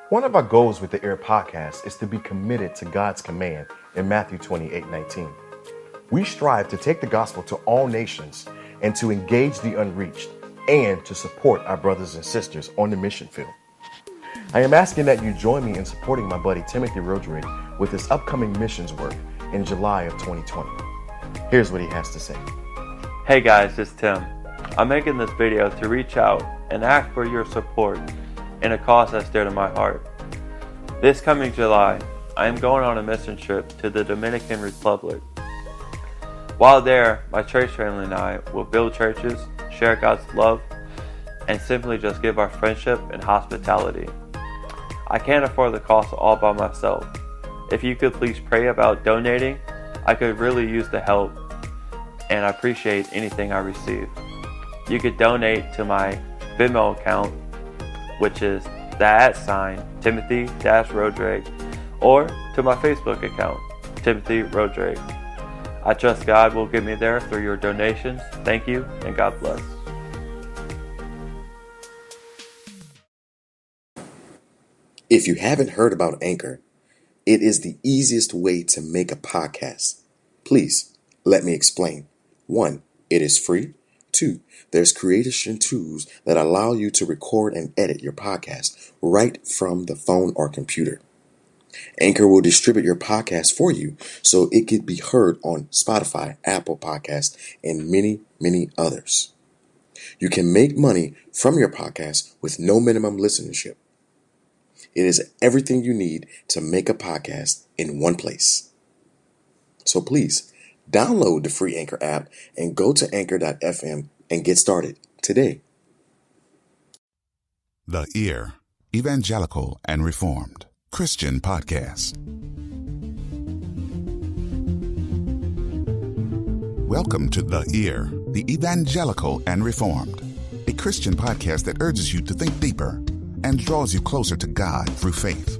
One of our goals with the Air podcast is to be committed to God's command in Matthew 28:19. We strive to take the gospel to all nations and to engage the unreached and to support our brothers and sisters on the mission field. I am asking that you join me in supporting my buddy Timothy Roderick with his upcoming missions work in July of 2020. Here's what he has to say. Hey guys, it's Tim. I'm making this video to reach out and ask for your support in a cause that's dear to my heart. This coming July, I am going on a mission trip to the Dominican Republic. While there, my church family and I will build churches, share God's love, and simply just give our friendship and hospitality. I can't afford the cost all by myself. If you could please pray about donating, I could really use the help, and I appreciate anything I receive. You could donate to my Venmo account, which is the @Timothy-Roderick, or to my Facebook account, Timothy Roderick. I trust God will get me there through your donations. Thank you, and God bless. If you haven't heard about Anchor, it is the easiest way to make a podcast. Please, let me explain. 1, it is free. 2, there's creation tools that allow you to record and edit your podcast right from the phone or computer. Anchor will distribute your podcast for you so it can be heard on Spotify, Apple Podcasts, and many, many others. You can make money from your podcast with no minimum listenership. It is everything you need to make a podcast in one place. So please, download the free Anchor app and go to anchor.fm and get started today. The Ear, Evangelical and Reformed Christian Podcast. Welcome to The Ear, the Evangelical and Reformed, a Christian podcast that urges you to think deeper and draws you closer to God through faith.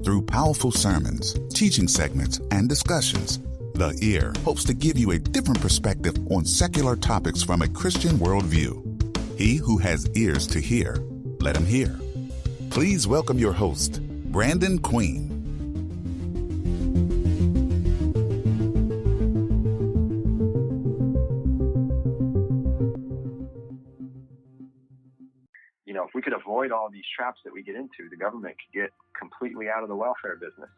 Through powerful sermons, teaching segments, and discussions, The Ear hopes to give you a different perspective on secular topics from a Christian worldview. He who has ears to hear, let him hear. Please welcome your host, Brandon Queen. If we could avoid all these traps that we get into, the government could get completely out of the welfare business.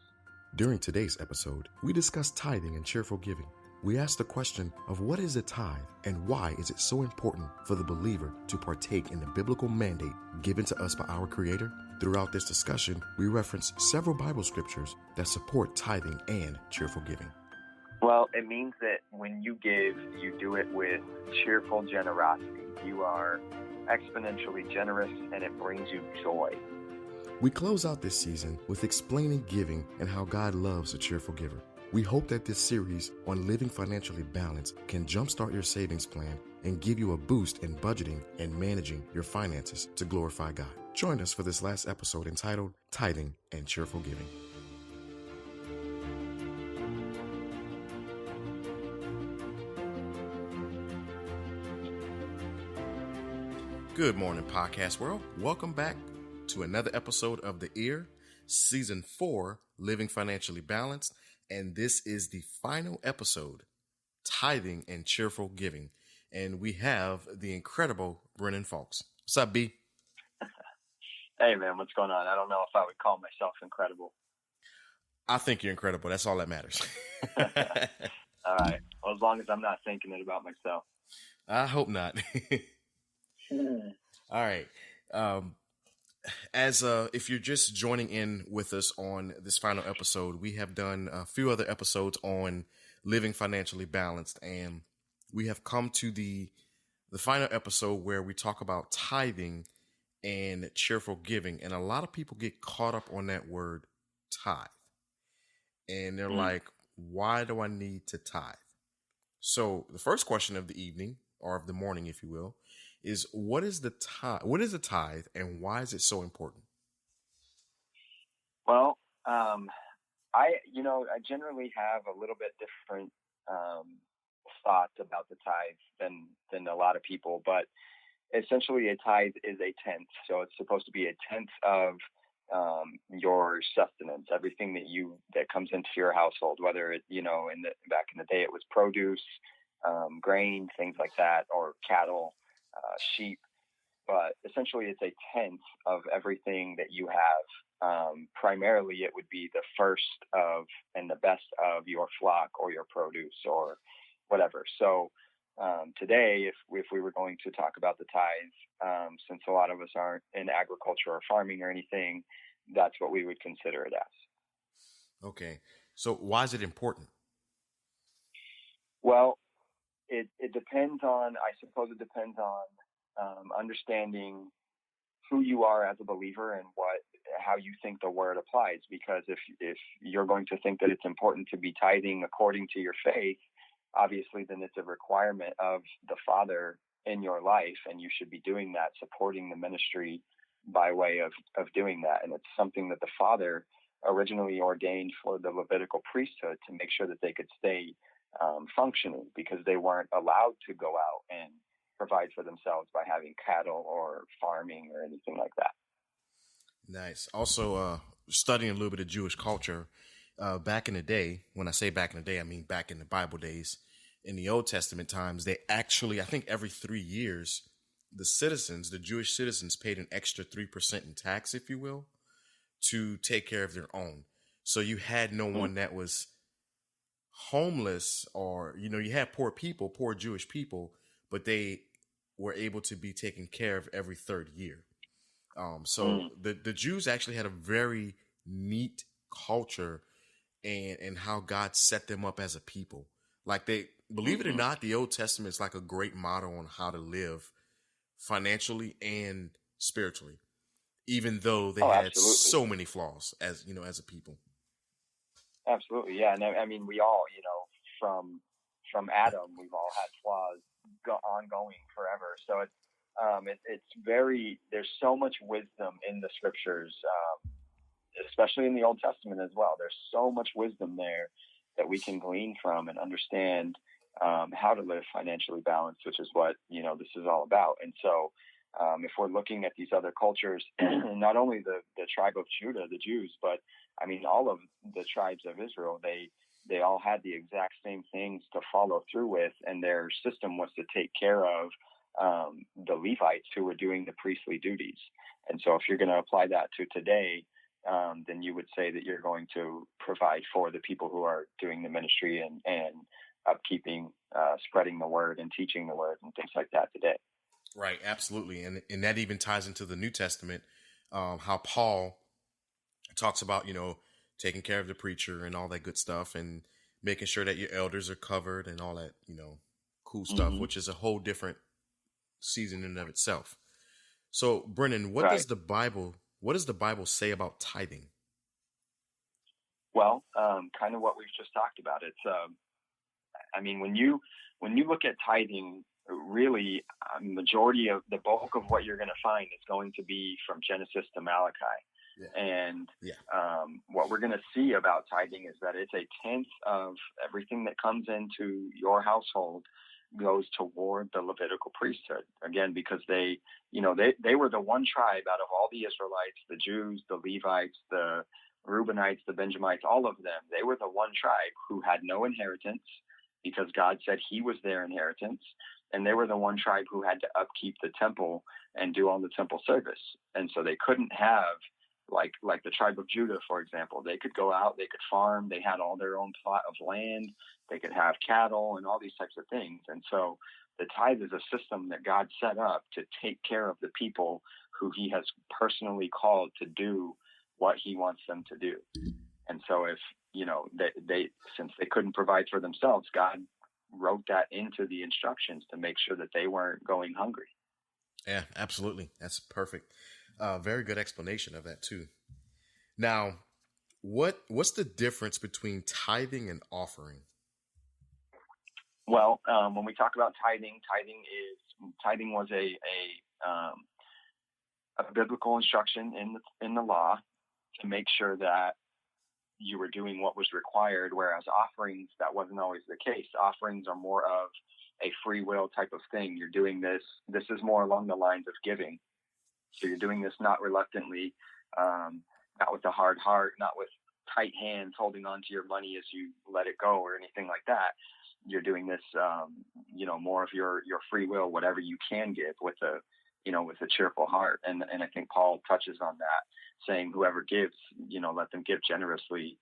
During today's episode, we discuss tithing and cheerful giving. We ask the question of what is a tithe and why is it so important for the believer to partake in the biblical mandate given to us by our Creator? Throughout this discussion, we reference several Bible scriptures that support tithing and cheerful giving. Well, it means that when you give, you do it with cheerful generosity. You are exponentially generous and it brings you joy. We close out this season with explaining giving and how God loves a cheerful giver. We hope that this series on living financially balanced can jumpstart your savings plan and give you a boost in budgeting and managing your finances to glorify God. Join us for this last episode entitled Tithing and Cheerful Giving. Good morning, podcast world. Welcome back to another episode of The Ear, Season 4, Living Financially Balanced. And this is the final episode, Tithing and Cheerful Giving. And we have the incredible Brennan Falks. What's up, B? Hey, man, what's going on? I don't know if I would call myself incredible. I think you're incredible. That's all that matters. All right. Well, as long as I'm not thinking it about myself. I hope not. All right. If you're just joining in with us on this final episode, we have done a few other episodes on living financially balanced, and we have come to the final episode where we talk about tithing and cheerful giving. And a lot of people get caught up on that word tithe, and they're like, why do I need to tithe? So the first question of the evening, or of the morning, if you will, is what is the tithe? What is a tithe, and why is it so important? Well, I generally have a little bit different thoughts about the tithe than a lot of people, but essentially a tithe is a tenth. So it's supposed to be a tenth of your sustenance, everything that comes into your household, whether it, back in the day it was produce, grain, things like that, or cattle, sheep. But essentially it's a tenth of everything that you have. Primarily it would be the first of and the best of your flock or your produce or whatever. So today, if we were going to talk about the tithe, since a lot of us aren't in agriculture or farming or anything, that's what we would consider it as. Okay. So why is it important? Well, it depends on, I suppose it depends on understanding who you are as a believer and how you think the word applies. Because if you're going to think that it's important to be tithing according to your faith, obviously then it's a requirement of the Father in your life, and you should be doing that, supporting the ministry by way of doing that. And it's something that the Father originally ordained for the Levitical priesthood to make sure that they could stay functioning, because they weren't allowed to go out and provide for themselves by having cattle or farming or anything like that. Nice. Also, studying a little bit of Jewish culture, back in the day, when I say back in the day, I mean back in the Bible days, in the Old Testament times, they actually, I think every 3 years, the Jewish citizens paid an extra 3% in tax, if you will, to take care of their own. So you had no one that was homeless, or, you had poor Jewish people, but they were able to be taken care of every third year. So the Jews actually had a very neat culture and how God set them up as a people. Like, they, believe it or not, the Old Testament is like a great model on how to live financially and spiritually, even though they had so many flaws as a people. Absolutely. Yeah. And I mean, we all, from Adam, we've all had flaws ongoing forever. So it's very, there's so much wisdom in the scriptures, especially in the Old Testament as well. There's so much wisdom there that we can glean from and understand how to live financially balanced, which is what, this is all about. And so if we're looking at these other cultures, not only the tribe of Judah, the Jews, but I mean, all of the tribes of Israel, they all had the exact same things to follow through with, and their system was to take care of the Levites who were doing the priestly duties. And so if you're going to apply that to today, then you would say that you're going to provide for the people who are doing the ministry and upkeeping, spreading the word and teaching the word and things like that today. Right, absolutely. And that even ties into the New Testament, how Paul talks about, taking care of the preacher and all that good stuff, and making sure that your elders are covered and all that, cool stuff, which is a whole different season in and of itself. So, Brennan, what does the Bible say about tithing? Well, kind of what we've just talked about. It's, I mean, when you look at tithing, really, majority of the bulk of what you're going to find is going to be from Genesis to Malachi. Yeah. And what we're going to see about tithing is that it's a tenth of everything that comes into your household goes toward the Levitical priesthood. Again, because they were the one tribe out of all the Israelites, the Jews, the Levites, the Reubenites, the Benjamites, all of them. They were the one tribe who had no inheritance, because God said he was their inheritance. And they were the one tribe who had to upkeep the temple and do all the temple service. And so they couldn't have, like the tribe of Judah, for example, they could go out, they could farm, they had all their own plot of land, they could have cattle and all these types of things. And so the tithe is a system that God set up to take care of the people who he has personally called to do what he wants them to do. And so if, they since they couldn't provide for themselves, God wrote that into the instructions to make sure that they weren't going hungry. Yeah, absolutely. That's perfect. Very good explanation of that too. Now, what's the difference between tithing and offering? Well, when we talk about tithing was a biblical instruction in the law to make sure that you were doing what was required, whereas offerings, that wasn't always the case. Offerings are more of a free will type of thing. You're doing this is more along the lines of giving. So you're doing this not reluctantly. not with a hard heart, not with tight hands holding on to your money as you let it go or anything like that. You're doing this, more of your free will, whatever you can give with a cheerful heart. And I think Paul touches on that, saying whoever gives, let them give generously,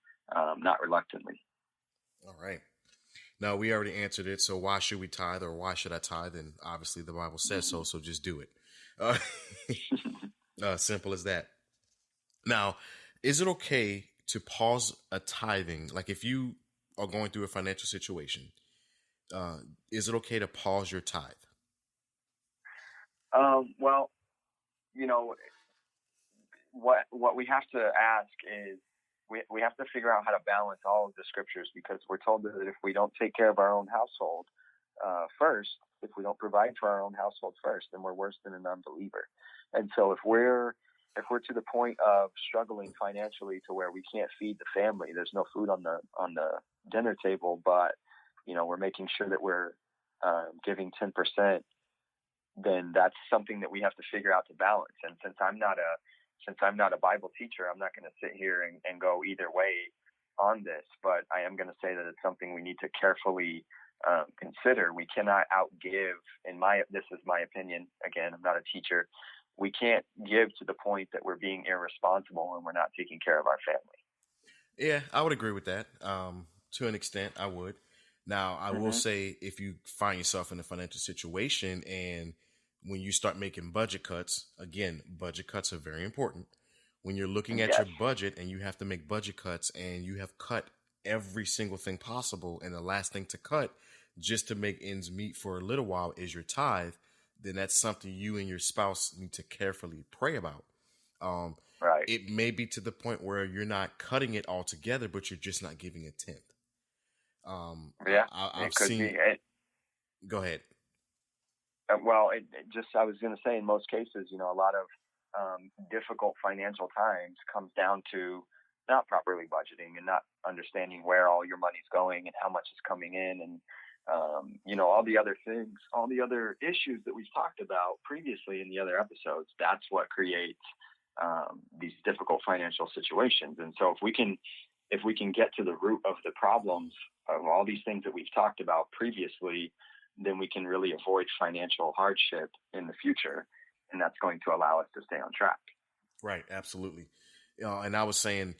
not reluctantly. All right. Now, we already answered it. So why should we tithe, or why should I tithe? And obviously the Bible says so. So just do it. Simple as that. Now, is it okay to pause a tithing? Like if you are going through a financial situation, is it okay to pause your tithe? Well, what we have to ask is, we have to figure out how to balance all of the scriptures, because we're told that if we don't take care of our own household first, if we don't provide for our own household first, then we're worse than an unbeliever. And so if we're to the point of struggling financially to where we can't feed the family, there's no food on the dinner table, but we're making sure that we're giving 10%, then that's something that we have to figure out to balance. And since I'm not a Bible teacher, I'm not going to sit here and go either way on this, but I am going to say that it's something we need to carefully consider. We cannot outgive, this is my opinion. Again, I'm not a teacher. We can't give to the point that we're being irresponsible and we're not taking care of our family. Yeah, I would agree with that. To an extent, I would. Now, I will say, if you find yourself in a financial situation and when you start making budget cuts, again, budget cuts are very important. When you're looking at your budget and you have to make budget cuts and you have cut every single thing possible, and the last thing to cut just to make ends meet for a little while is your tithe, then that's something you and your spouse need to carefully pray about. Right. It may be to the point where you're not cutting it all together, but you're just not giving a tenth. I've seen. Go ahead. Well, I was going to say, in most cases, a lot of difficult financial times comes down to not properly budgeting and not understanding where all your money's going and how much is coming in, and all the other things, all the other issues that we've talked about previously in the other episodes. That's what creates these difficult financial situations. And so if we can get to the root of the problems of all these things that we've talked about previously, then we can really avoid financial hardship in the future. And that's going to allow us to stay on track. Right. Absolutely. And I was saying,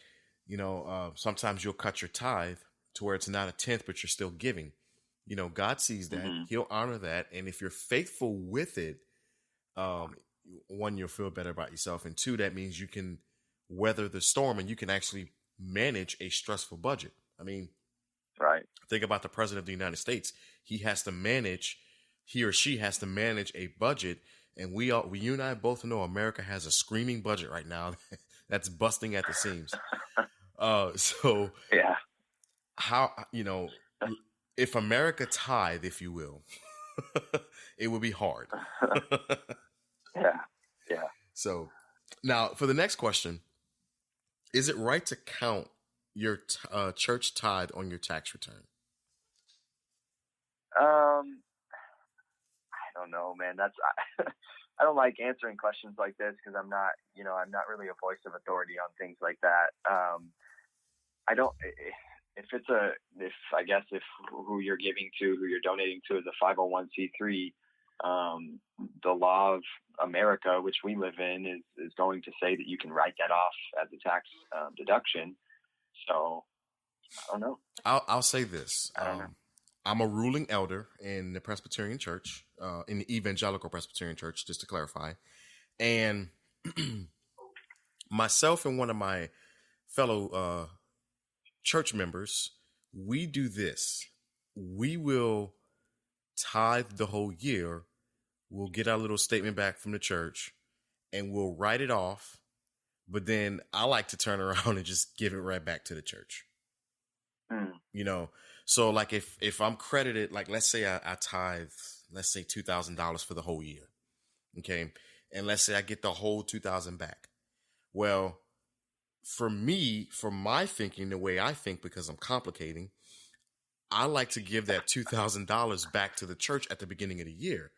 sometimes you'll cut your tithe to where it's not a tenth, but you're still giving. God sees that. He'll honor that. And if you're faithful with it, one, you'll feel better about yourself. And two, that means you can weather the storm and you can actually manage a stressful budget. I mean, right. Think about the president of the United States. He or she has to manage a budget. And you and I both know America has a screaming budget right now that's busting at the seams. So yeah, how, if America tithe, if you will, it would be hard. Yeah. So now for the next question, is it right to count your church tithe on your tax return? I don't know, man. I don't like answering questions like this because I'm not really a voice of authority on things like that. If who you're giving to, who you're donating to is a 501c3, the law of America, which we live in, is going to say that you can write that off as a tax deduction. So I don't know. I'll say this. I'm a ruling elder in the Presbyterian Church, in the Evangelical Presbyterian Church, just to clarify. And myself and one of my fellow church members, we do this. We will tithe the whole year. We'll get our little statement back from the church and we'll write it off. But then I like to turn around and just give it right back to the church. So like if I'm credited, like let's say I tithe, let's say $2,000 for the whole year. Okay. And let's say I get the whole $2,000 back. Well, for me, for my thinking, the way I think, because I'm complicating, I like to give that $2,000 back to the church at the beginning of the year.